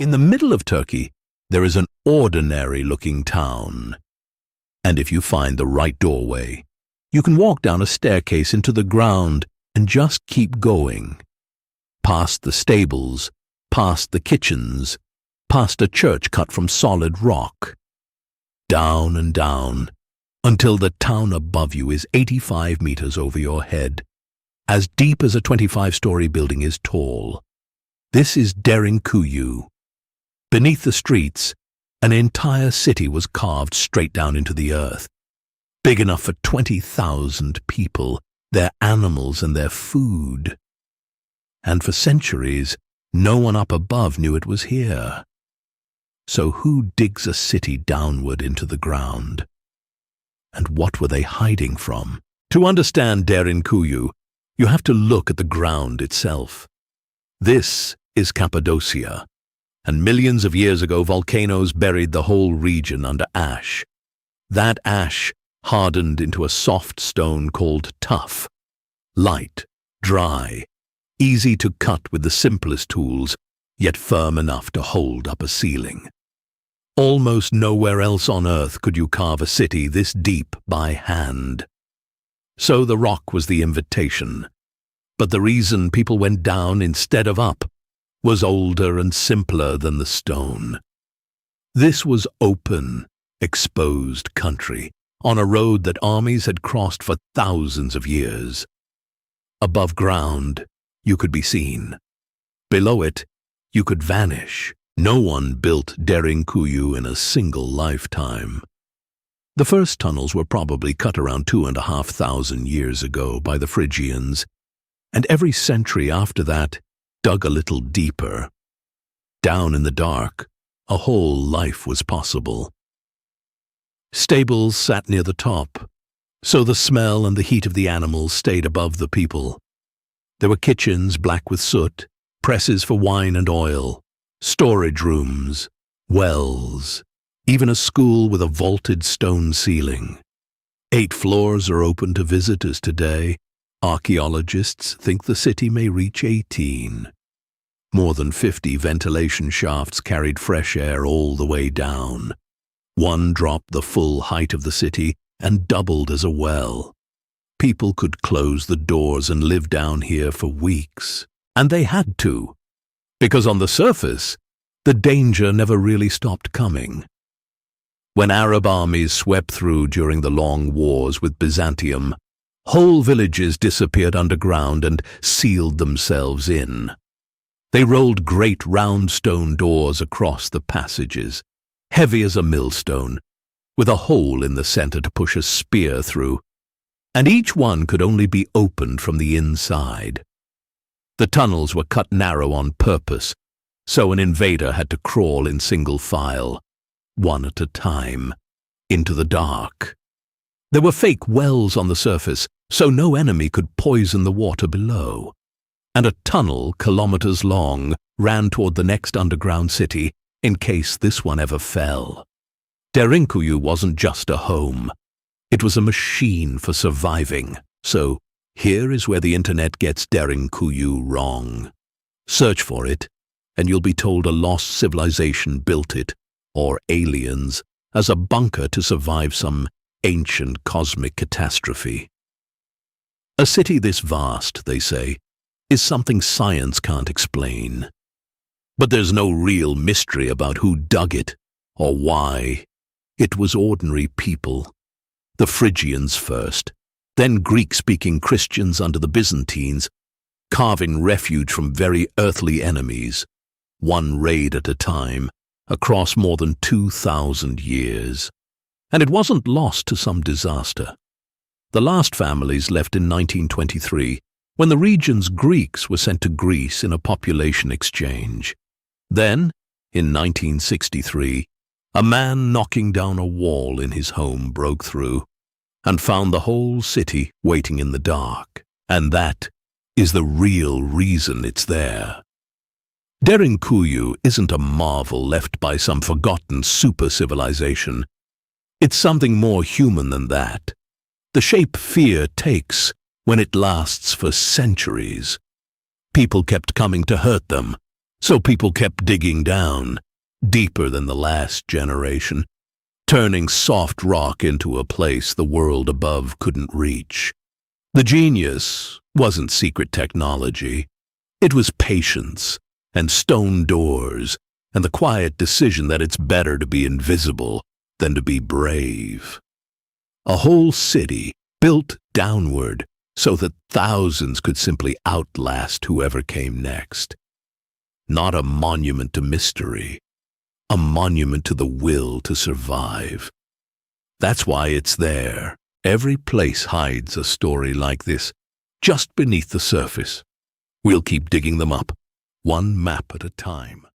In the middle of Turkey, there is an ordinary-looking town. And if you find the right doorway, you can walk down a staircase into the ground and just keep going. Past the stables, past the kitchens, past a church cut from solid rock. Down and down, until the town above you is 85 meters over your head, as deep as a 25-story building is tall. This is Derinkuyu. Beneath the streets, an entire city was carved straight down into the earth, big enough for 20,000 people, their animals and their food. And for centuries, no one up above knew it was here. So who digs a city downward into the ground? And what were they hiding from? To understand Derinkuyu, you have to look at the ground itself. This is Cappadocia, and millions of years ago volcanoes buried the whole region under ash. That ash hardened into a soft stone called tuff. Light, dry, easy to cut with the simplest tools, yet firm enough to hold up a ceiling. Almost nowhere else on earth could you carve a city this deep by hand. So the rock was the invitation. But the reason people went down instead of up was older and simpler than the stone. This was open, exposed country, on a road that armies had crossed for thousands of years. Above ground, you could be seen. Below it, you could vanish. No one built Derinkuyu in a single lifetime. The first tunnels were probably cut around 2,500 years ago by the Phrygians, and every century after that dug a little deeper. Down in the dark, a whole life was possible. Stables sat near the top, so the smell and the heat of the animals stayed above the people. There were kitchens black with soot, presses for wine and oil, storage rooms, wells, even a school with a vaulted stone ceiling. 8 floors are open to visitors today. Archaeologists think the city may reach 18. More than 50 ventilation shafts carried fresh air all the way down. One dropped the full height of the city and doubled as a well. People could close the doors and live down here for weeks. And they had to, because on the surface, the danger never really stopped coming. When Arab armies swept through during the long wars with Byzantium, whole villages disappeared underground and sealed themselves in. They rolled great round stone doors across the passages, heavy as a millstone, with a hole in the center to push a spear through, and each one could only be opened from the inside. The tunnels were cut narrow on purpose, so an invader had to crawl in single file, one at a time, into the dark. There were fake wells on the surface, so no enemy could poison the water below. And a tunnel, kilometers long, ran toward the next underground city in case this one ever fell. Derinkuyu wasn't just a home. It was a machine for surviving. So here is where the internet gets Derinkuyu wrong. Search for it, and you'll be told a lost civilization built it, or aliens, as a bunker to survive some ancient cosmic catastrophe. A city this vast, they say, is something science can't explain. But there's no real mystery about who dug it or why. It was ordinary people. The Phrygians first, then Greek-speaking Christians under the Byzantines, carving refuge from very earthly enemies, one raid at a time, across more than 2,000 years. And it wasn't lost to some disaster. The last families left in 1923, when the region's Greeks were sent to Greece in a population exchange. Then, in 1963, a man knocking down a wall in his home broke through and found the whole city waiting in the dark. And that is the real reason it's there. Derinkuyu isn't a marvel left by some forgotten super-civilization. It's something more human than that. The shape fear takes when it lasts for centuries. People kept coming to hurt them, So people kept digging down, deeper than the last generation, turning soft rock into a place the world above couldn't reach. The genius wasn't secret technology. It was patience and stone doors and the quiet decision that it's better to be invisible than to be brave. A whole city built downward so that thousands could simply outlast whoever came next. Not a monument to mystery, a monument to the will to survive. That's why it's there. Every place hides a story like this, just beneath the surface. We'll keep digging them up, one map at a time.